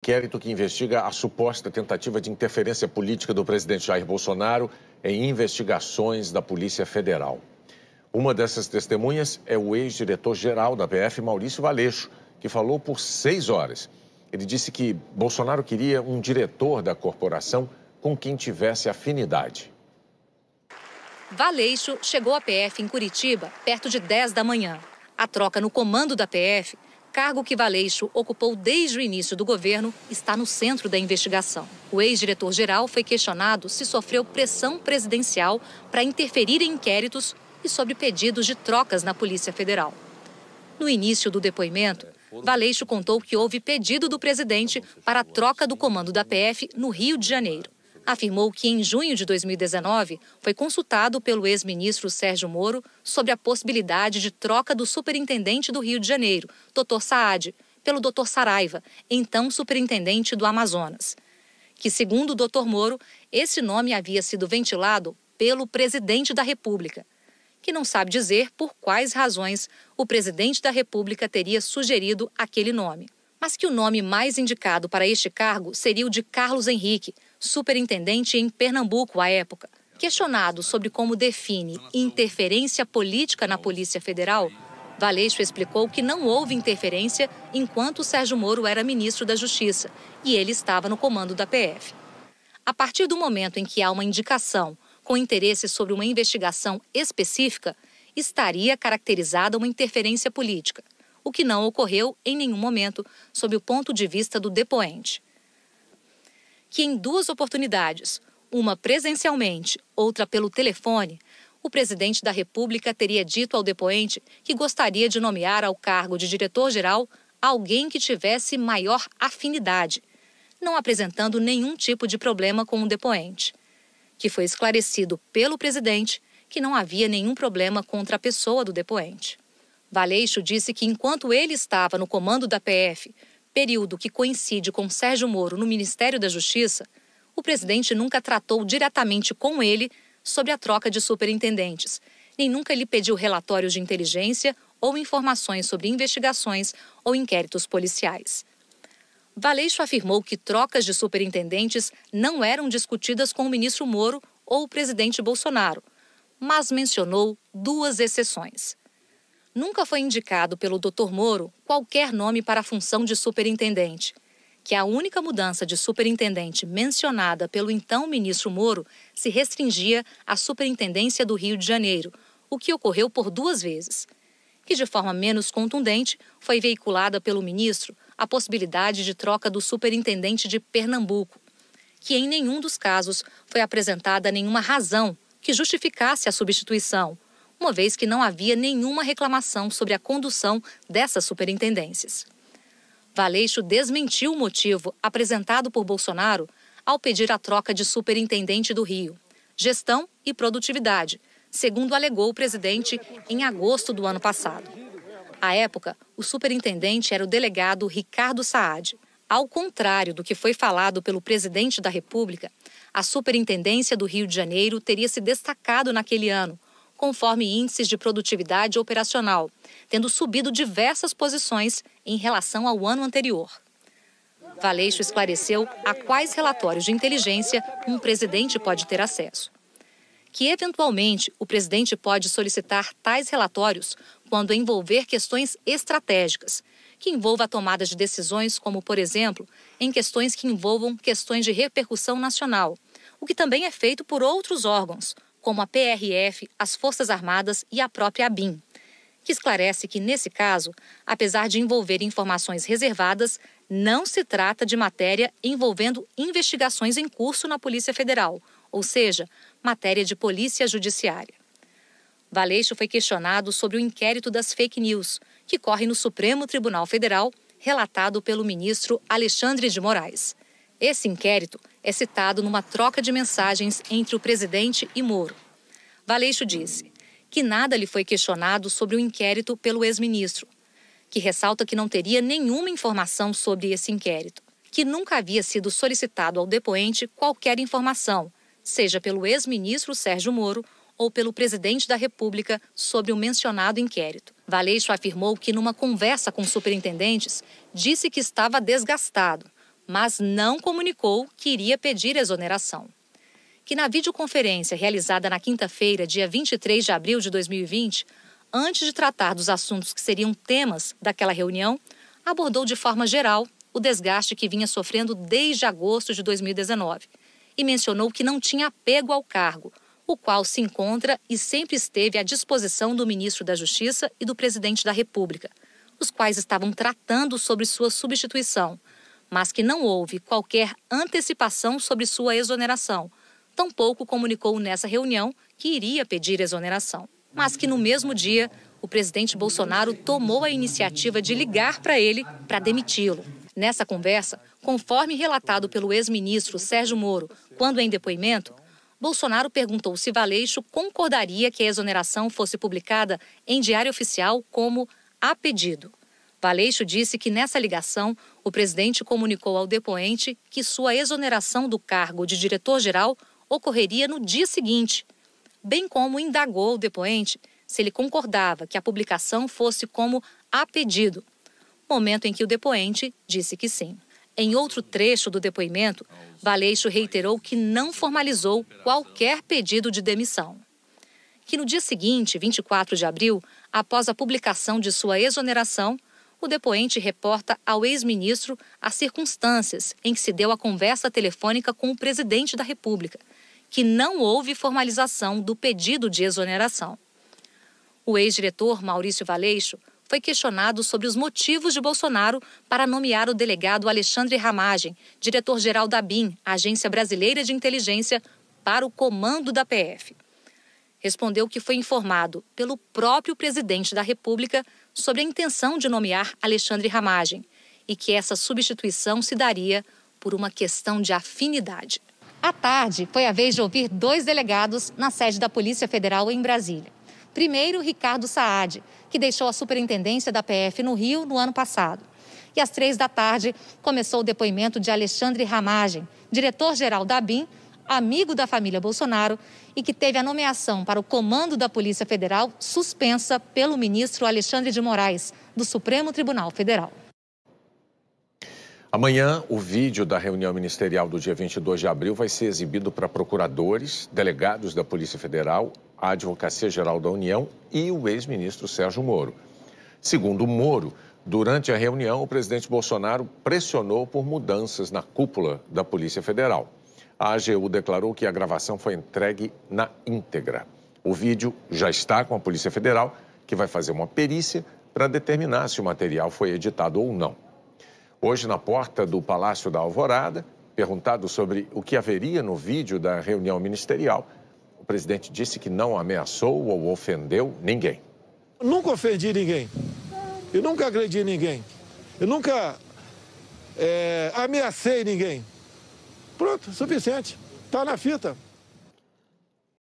Inquérito que investiga a suposta tentativa de interferência política do presidente Jair Bolsonaro em investigações da Polícia Federal. Uma dessas testemunhas é o ex-diretor-geral da PF, Maurício Valeixo, que falou por 6 horas. Ele disse que Bolsonaro queria um diretor da corporação com quem tivesse afinidade. Valeixo chegou à PF em Curitiba perto de 10 da manhã. A troca no comando da PF, cargo que Valeixo ocupou desde o início do governo, está no centro da investigação. O ex-diretor-geral foi questionado se sofreu pressão presidencial para interferir em inquéritos e sobre pedidos de trocas na Polícia Federal. No início do depoimento, Valeixo contou que houve pedido do presidente para a troca do comando da PF no Rio de Janeiro. Afirmou que em junho de 2019 foi consultado pelo ex-ministro Sérgio Moro sobre a possibilidade de troca do superintendente do Rio de Janeiro, Dr. Saad, pelo Dr. Saraiva, então superintendente do Amazonas. Que, segundo o Dr. Moro, esse nome havia sido ventilado pelo presidente da República, que não sabe dizer por quais razões o presidente da República teria sugerido aquele nome. Mas que o nome mais indicado para este cargo seria o de Carlos Henrique, superintendente em Pernambuco à época. Questionado sobre como define interferência política na Polícia Federal, Valeixo explicou que não houve interferência enquanto Sérgio Moro era ministro da Justiça e ele estava no comando da PF. A partir do momento em que há uma indicação com interesse sobre uma investigação específica, estaria caracterizada uma interferência política, o que não ocorreu em nenhum momento sob o ponto de vista do depoente. Que em 2 oportunidades, uma presencialmente, outra pelo telefone, o presidente da República teria dito ao depoente que gostaria de nomear ao cargo de diretor-geral alguém que tivesse maior afinidade, não apresentando nenhum tipo de problema com o depoente. Que foi esclarecido pelo presidente que não havia nenhum problema contra a pessoa do depoente. Valeixo disse que enquanto ele estava no comando da PF, período que coincide com Sérgio Moro no Ministério da Justiça, o presidente nunca tratou diretamente com ele sobre a troca de superintendentes, nem nunca lhe pediu relatórios de inteligência ou informações sobre investigações ou inquéritos policiais. Valeixo afirmou que trocas de superintendentes não eram discutidas com o ministro Moro ou o presidente Bolsonaro, mas mencionou 2 exceções. Nunca foi indicado pelo Dr. Moro qualquer nome para a função de superintendente, que a única mudança de superintendente mencionada pelo então ministro Moro se restringia à superintendência do Rio de Janeiro, o que ocorreu por 2 vezes. Que de forma menos contundente foi veiculada pelo ministro a possibilidade de troca do superintendente de Pernambuco, que em nenhum dos casos foi apresentada nenhuma razão que justificasse a substituição, uma vez que não havia nenhuma reclamação sobre a condução dessas superintendências. Valeixo desmentiu o motivo apresentado por Bolsonaro ao pedir a troca de superintendente do Rio, gestão e produtividade, segundo alegou o presidente em agosto do ano passado. À época, o superintendente era o delegado Ricardo Saad. Ao contrário do que foi falado pelo presidente da República, a superintendência do Rio de Janeiro teria se destacado naquele ano, conforme índices de produtividade operacional, tendo subido diversas posições em relação ao ano anterior. Valeixo esclareceu a quais relatórios de inteligência um presidente pode ter acesso. Que, eventualmente, o presidente pode solicitar tais relatórios quando envolver questões estratégicas, que envolva a tomada de decisões como, por exemplo, em questões que envolvam questões de repercussão nacional, o que também é feito por outros órgãos, como a PRF, as Forças Armadas e a própria ABIN, que esclarece que, nesse caso, apesar de envolver informações reservadas, não se trata de matéria envolvendo investigações em curso na Polícia Federal, ou seja, matéria de polícia judiciária. Valeixo foi questionado sobre o inquérito das fake news, que corre no Supremo Tribunal Federal, relatado pelo ministro Alexandre de Moraes. Esse inquérito é citado numa troca de mensagens entre o presidente e Moro. Valeixo disse que nada lhe foi questionado sobre o inquérito pelo ex-ministro, que ressalta que não teria nenhuma informação sobre esse inquérito, que nunca havia sido solicitado ao depoente qualquer informação, seja pelo ex-ministro Sérgio Moro ou pelo presidente da República sobre o mencionado inquérito. Valeixo afirmou que numa conversa com superintendentes disse que estava desgastado, mas não comunicou que iria pedir exoneração. Que na videoconferência realizada na quinta-feira, dia 23 de abril de 2020, antes de tratar dos assuntos que seriam temas daquela reunião, abordou de forma geral o desgaste que vinha sofrendo desde agosto de 2019 e mencionou que não tinha apego ao cargo, o qual se encontra e sempre esteve à disposição do ministro da Justiça e do presidente da República, os quais estavam tratando sobre sua substituição, mas que não houve qualquer antecipação sobre sua exoneração. Tampouco comunicou nessa reunião que iria pedir exoneração. Mas que no mesmo dia, o presidente Bolsonaro tomou a iniciativa de ligar para ele para demiti-lo. Nessa conversa, conforme relatado pelo ex-ministro Sérgio Moro, quando em depoimento, Bolsonaro perguntou se Valeixo concordaria que a exoneração fosse publicada em Diário Oficial como a pedido. Valeixo disse que nessa ligação, o presidente comunicou ao depoente que sua exoneração do cargo de diretor-geral ocorreria no dia seguinte, bem como indagou o depoente se ele concordava que a publicação fosse como a pedido, momento em que o depoente disse que sim. Em outro trecho do depoimento, Valeixo reiterou que não formalizou qualquer pedido de demissão. Que no dia seguinte, 24 de abril, após a publicação de sua exoneração, o depoente reporta ao ex-ministro as circunstâncias em que se deu a conversa telefônica com o presidente da República, que não houve formalização do pedido de exoneração. O ex-diretor Maurício Valeixo foi questionado sobre os motivos de Bolsonaro para nomear o delegado Alexandre Ramagem, diretor-geral da ABIN, Agência Brasileira de Inteligência, para o comando da PF. Respondeu que foi informado pelo próprio presidente da República sobre a intenção de nomear Alexandre Ramagem e que essa substituição se daria por uma questão de afinidade. À tarde, foi a vez de ouvir 2 delegados na sede da Polícia Federal em Brasília. Primeiro, Ricardo Saad, que deixou a superintendência da PF no Rio no ano passado. E às 3 da tarde, começou o depoimento de Alexandre Ramagem, diretor-geral da ABIN, amigo da família Bolsonaro e que teve a nomeação para o comando da Polícia Federal suspensa pelo ministro Alexandre de Moraes, do Supremo Tribunal Federal. Amanhã, o vídeo da reunião ministerial do dia 22 de abril vai ser exibido para procuradores, delegados da Polícia Federal, a Advocacia Geral da União e o ex-ministro Sérgio Moro. Segundo Moro, durante a reunião, o presidente Bolsonaro pressionou por mudanças na cúpula da Polícia Federal. A AGU declarou que a gravação foi entregue na íntegra. O vídeo já está com a Polícia Federal, que vai fazer uma perícia para determinar se o material foi editado ou não. Hoje, na porta do Palácio da Alvorada, perguntado sobre o que haveria no vídeo da reunião ministerial, o presidente disse que não ameaçou ou ofendeu ninguém. Eu nunca ofendi ninguém, eu nunca agredi ninguém, eu nunca ameacei ninguém. Pronto, suficiente, está na fita.